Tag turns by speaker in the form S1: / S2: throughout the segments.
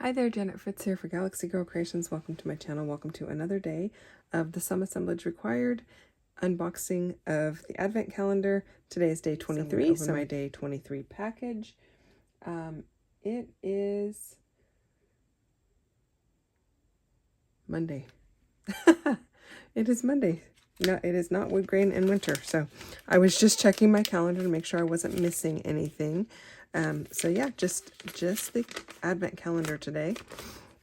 S1: Hi there, Janet Fritz here for Galaxy Girl Creations. Welcome to my channel. Welcome to another day of the Some Assemblage Required unboxing of the Advent calendar. Today is day 23, so my day 23 package. It is Monday. It is Monday. No, it is not wood grain in winter. So I was just checking my calendar to make sure I wasn't missing anything. So yeah, just the Advent calendar today.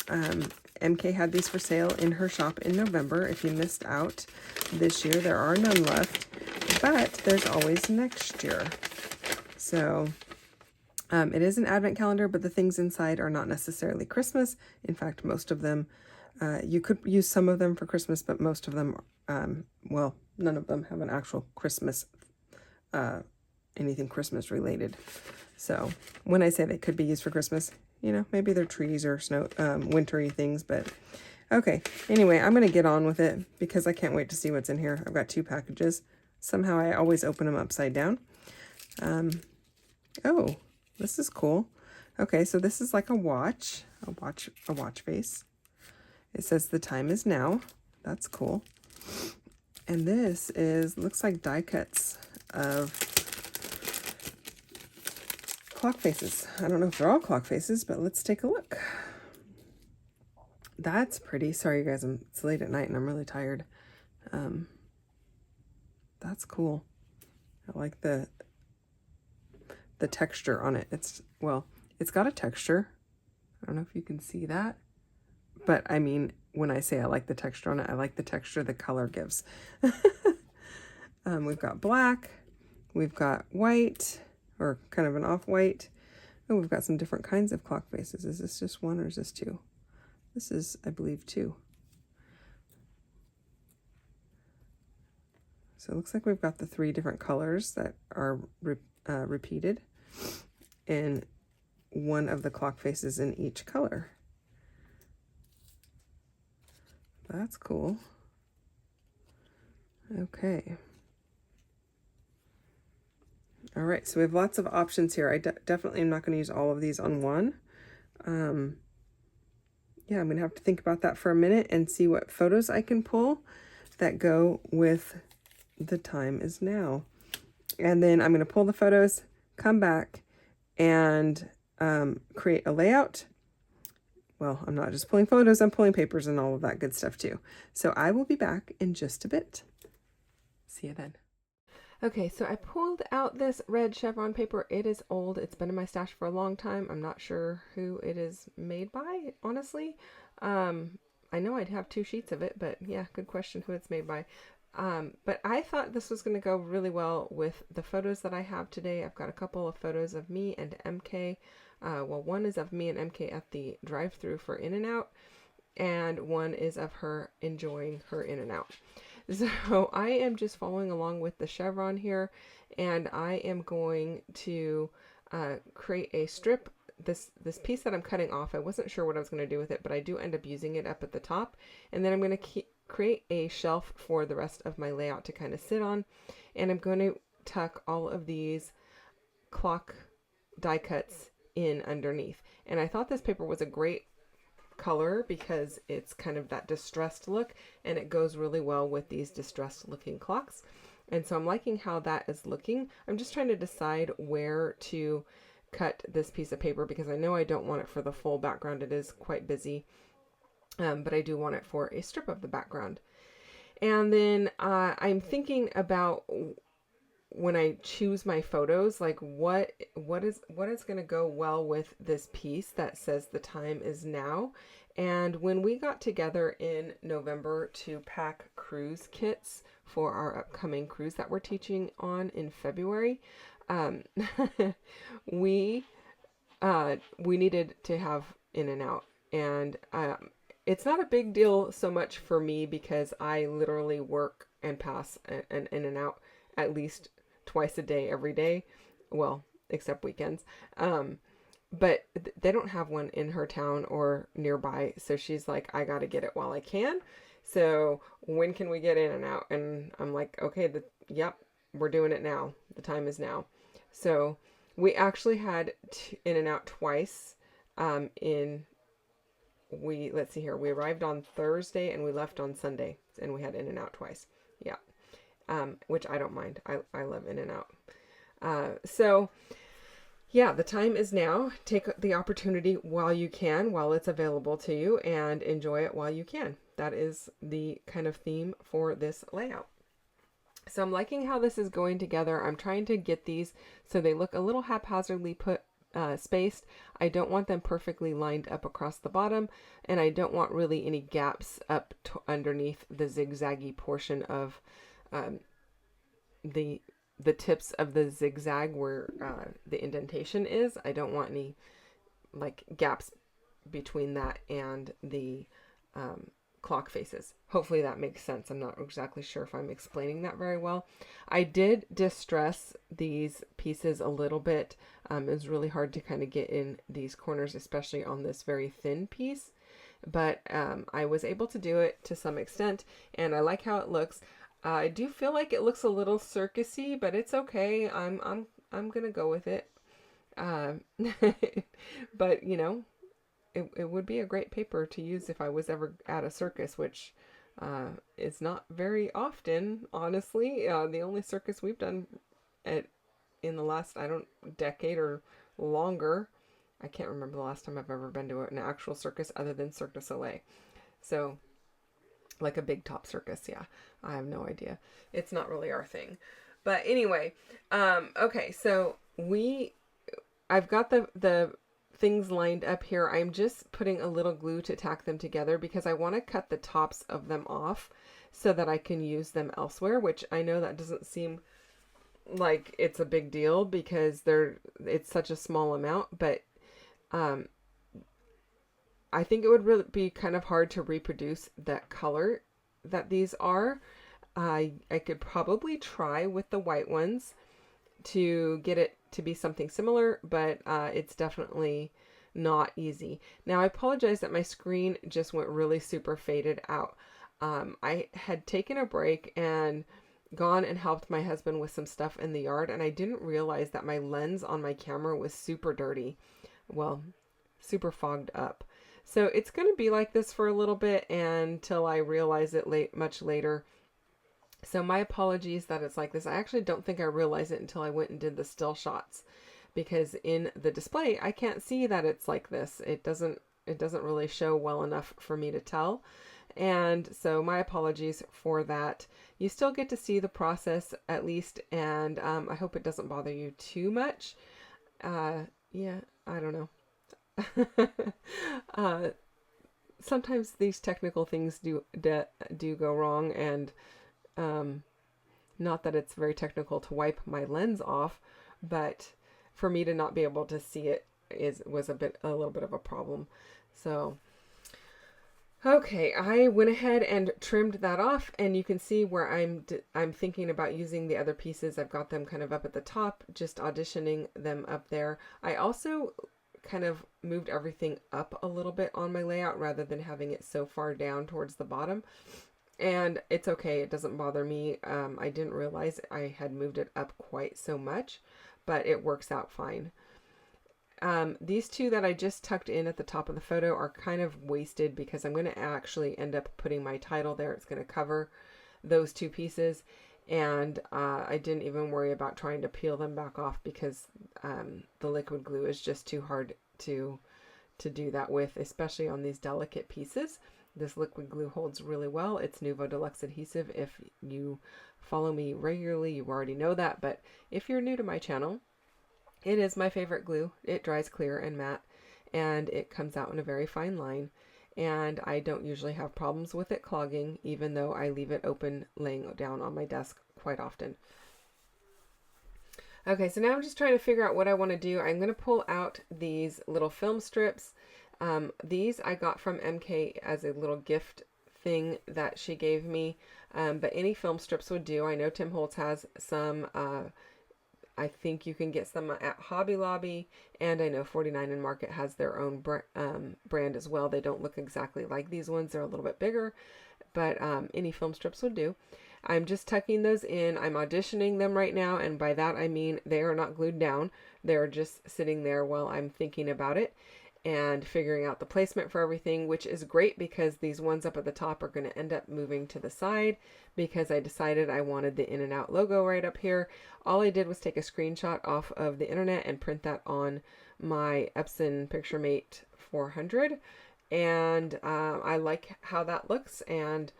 S1: MK had these for sale in her shop in November. If you missed out this year, there are none left, but there's always next year. So it is an Advent calendar, but the things inside are not necessarily Christmas. In fact, most of them, you could use some of them for Christmas, but most of them, well, none of them have an actual Christmas, anything Christmas related. So when I say they could be used for Christmas, you know, maybe they're trees or snow, wintry things, but okay. Anyway, I'm going to get on with it because I can't wait to see what's in here. I've got 2 packages. Somehow I always open them upside down. Oh, this is cool. Okay, so this is like a watch face. It says the time is now. That's cool. And this looks like die cuts of clock faces. I don't know if they're all clock faces, but let's take a look. That's pretty. Sorry, you guys, it's late at night and I'm really tired. That's cool. I like the texture on it. It's got a texture. I don't know if you can see that, but I mean, when I say I like the texture on it, I like the texture the color gives. We've got black, we've got white, or kind of an off-white. Oh, we've got some different kinds of clock faces. Is this just 1 or is this 2? This is, I believe, 2. So it looks like we've got the 3 different colors that are repeated in one of the clock faces in each color. That's cool. Okay. All right, so we have lots of options here. I definitely am not going to use all of these on one. Yeah, I'm going to have to think about that for a minute and see what photos I can pull that go with the time is now. And then I'm going to pull the photos, come back, and create a layout. Well, I'm not just pulling photos, I'm pulling papers and all of that good stuff too. So I will be back in just a bit. See you then. Okay, so I pulled out this red chevron paper. It is old. It's been in my stash for a long time. I'm not sure who it is made by, honestly. I know I'd have 2 sheets of it, but yeah, good question who it's made by. But I thought this was going to go really well with the photos that I have today. I've got a couple of photos of me and MK. Well, one is of me and MK at the drive-thru for In-N-Out, and one is of her enjoying her In-N-Out. So I am just following along with the chevron here, and I am going to create a strip. This piece that I'm cutting off, I wasn't sure what I was going to do with it, but I do end up using it up at the top, and then I'm going to create a shelf for the rest of my layout to kind of sit on, and I'm going to tuck all of these clock die cuts in underneath. And I thought this paper was a great color because it's kind of that distressed look, and it goes really well with these distressed looking clocks. And so I'm liking how that is looking. I'm just trying to decide where to cut this piece of paper because I know I don't want it for the full background. It is quite busy, but I do want it for a strip of the background. And then I'm thinking about when I choose my photos, like what is going to go well with this piece that says the time is now. And when we got together in November to pack cruise kits for our upcoming cruise that we're teaching on in February, we needed to have In-N-Out, and it's not a big deal so much for me because I literally work and pass an In-N-Out at least twice a day, every day. Well, except weekends. But they don't have one in her town or nearby. So she's like, I got to get it while I can. So when can we get In-N-Out? And I'm like, okay, yep, we're doing it now. The time is now. So we actually had In-N-Out twice in let's see here, we arrived on Thursday and we left on Sunday, and we had In-N-Out twice. Yeah. Which I don't mind. I love In-N-Out. So yeah, the time is now. Take the opportunity while you can, while it's available to you, and enjoy it while you can. That is the kind of theme for this layout. So I'm liking how this is going together. I'm trying to get these so they look a little haphazardly spaced. I don't want them perfectly lined up across the bottom, and I don't want really any gaps up underneath the zigzaggy portion of the tips of the zigzag where the indentation is. I don't want any like gaps between that and the clock faces. Hopefully that makes sense. I'm not exactly sure if I'm explaining that very well. I did distress these pieces a little bit. It was really hard to kind of get in these corners, especially on this very thin piece. But I was able to do it to some extent, and I like how it looks. I do feel like it looks a little circusy, but it's okay. I'm gonna go with it. But you know, it would be a great paper to use if I was ever at a circus, which is not very often, honestly. The only circus we've done in the last, decade or longer. I can't remember the last time I've ever been to an actual circus other than Cirque du Soleil. So, like a big top circus, yeah. I have no idea. It's not really our thing. But anyway, okay, so I've got the things lined up here. I'm just putting a little glue to tack them together because I want to cut the tops of them off so that I can use them elsewhere, which I know that doesn't seem like it's a big deal because it's such a small amount, but I think it would really be kind of hard to reproduce that color that these are. I could probably try with the white ones to get it to be something similar, but it's definitely not easy. Now I apologize that my screen just went really super faded out. I had taken a break and gone and helped my husband with some stuff in the yard, and I didn't realize that my lens on my camera was super dirty. Well, super fogged up. So it's going to be like this for a little bit until I realize it much later. So my apologies that it's like this. I actually don't think I realized it until I went and did the still shots, because in the display I can't see that it's like this. It doesn't really show well enough for me to tell. And so my apologies for that. You still get to see the process at least, and I hope it doesn't bother you too much. Yeah, I don't know. Sometimes these technical things do go wrong, and not that it's very technical to wipe my lens off, but for me to not be able to see it was a little bit of a problem. So okay, I went ahead and trimmed that off, and you can see where I'm thinking about using the other pieces. I've got them kind of up at the top, just auditioning them up there. I also kind of moved everything up a little bit on my layout rather than having it so far down towards the bottom. And it's okay, it doesn't bother me. I didn't realize I had moved it up quite so much, but it works out fine. These two that I just tucked in at the top of the photo are kind of wasted because I'm going to actually end up putting my title there. It's going to cover those two pieces. And I didn't even worry about trying to peel them back off because the liquid glue is just too hard to do that with, especially on these delicate pieces. This liquid glue holds really well. It's Nuvo Deluxe adhesive. If you follow me regularly, you already know that. But if you're new to my channel, it is my favorite glue. It dries clear and matte, and it comes out in a very fine line. And I don't usually have problems with it clogging, even though I leave it open laying down on my desk quite often. Okay, so now I'm just trying to figure out what I want to do. I'm going to pull out these little film strips. These I got from MK as a little gift thing that she gave me, but any film strips would do. I know Tim Holtz has some. I think you can get some at Hobby Lobby, and I know 49 and Market has their own brand as well. They don't look exactly like these ones. They're a little bit bigger, but any film strips would do. I'm just tucking those in. I'm auditioning them right now, and by that I mean they are not glued down. They're just sitting there while I'm thinking about it. and figuring out the placement for everything, which is great because these ones up at the top are going to end up moving to the side because I decided I wanted the In and Out logo right up here. All I did was take a screenshot off of the internet and print that on my Epson PictureMate 400. And I like how that looks, and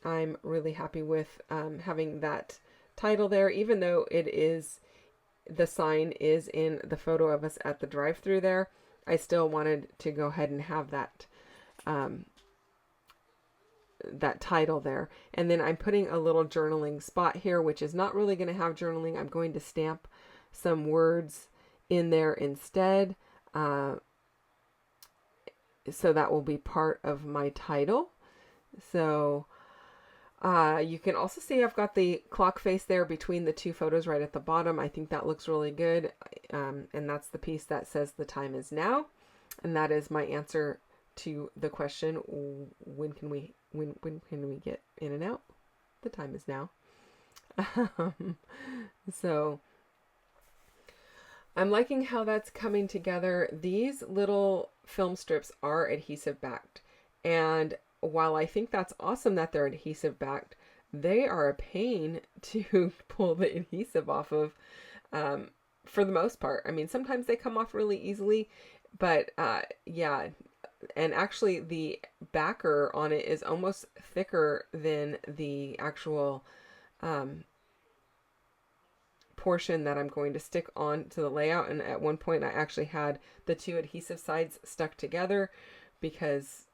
S1: I'm really happy with having that title there, even though the sign is in the photo of us at the drive-thru there. I still wanted to go ahead and have that that title there. And then I'm putting a little journaling spot here, which is not really going to have journaling. I'm going to stamp some words in there instead. So that will be part of my title. So you can also see I've got the clock face there between the two photos right at the bottom. I think that looks really good. And that's the piece that says the time is now. And that is my answer to the question, when can we get in and out? The time is now. So I'm liking how that's coming together. These little film strips are adhesive backed. And while I think that's awesome that they're adhesive backed, they are a pain to pull the adhesive off of for the most part. I mean, sometimes they come off really easily, but yeah. And actually the backer on it is almost thicker than the actual portion that I'm going to stick on to the layout. And at one point I actually had the two adhesive sides stuck together because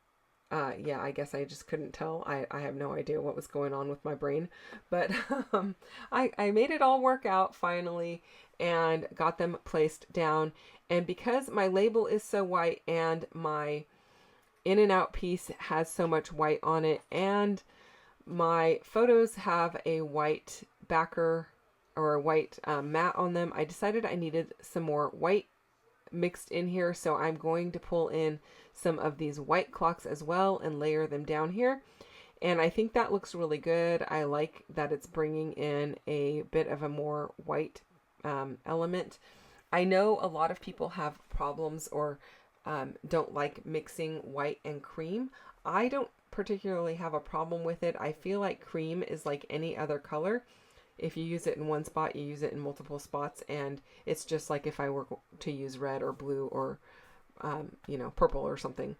S1: yeah, I guess I just couldn't tell. I have no idea what was going on with my brain, but I made it all work out finally and got them placed down. And because my label is so white and my In and Out piece has so much white on it, and my photos have a white backer or a white mat on them, I decided I needed some more white mixed in here. So I'm going to pull in some of these white clocks as well and layer them down here. And I think that looks really good. I like that it's bringing in a bit of a more white element. I know a lot of people have problems or don't like mixing white and cream. I don't particularly have a problem with it. I feel like cream is like any other color. If you use it in one spot, you use it in multiple spots, and it's just like if I were to use red or blue or you know, purple or something.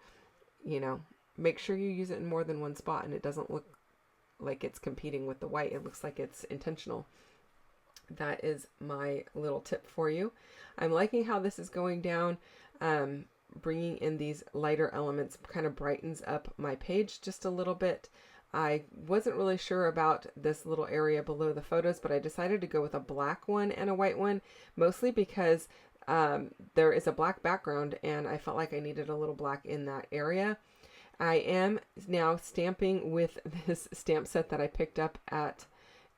S1: You know, make sure you use it in more than one spot and it doesn't look like it's competing with the white. It looks like it's intentional. That is my little tip for you. I'm liking how this is going down. Bringing in these lighter elements kind of brightens up my page just a little bit. I wasn't really sure about this little area below the photos, but I decided to go with a black one and a white one, mostly because there is a black background and I felt like I needed a little black in that area. I am now stamping with this stamp set that I picked up at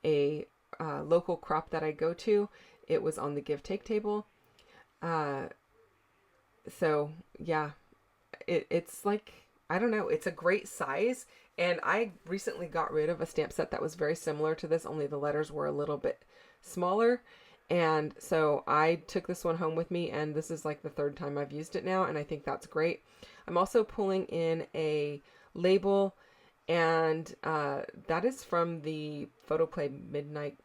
S1: a local crop that I go to. It was on the give take table. So yeah, it's like, I don't know, it's a great size. And I recently got rid of a stamp set that was very similar to this, only the letters were a little bit smaller. And so I took this one home with me, and this is like the third time I've used it now, and I think that's great. I'm also pulling in a label, and that is from the Photoplay Midnight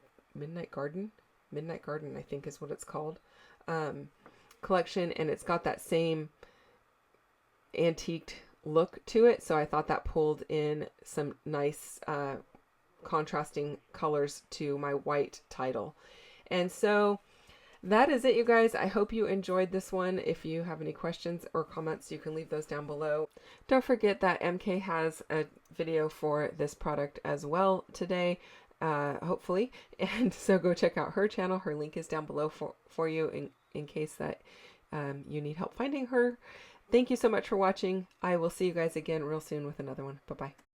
S1: Garden, I think is what it's called, collection, and it's got that same antiqued look to it, so I thought that pulled in some nice contrasting colors to my white title. And so that is it, you guys. I hope you enjoyed this one. If you have any questions or comments, you can leave those down below. Don't forget that MK has a video for this product as well today, hopefully, and so go check out her channel. Her link is down below for you in case that you need help finding her. Thank you so much for watching. I will see you guys again real soon with another one. Bye-bye.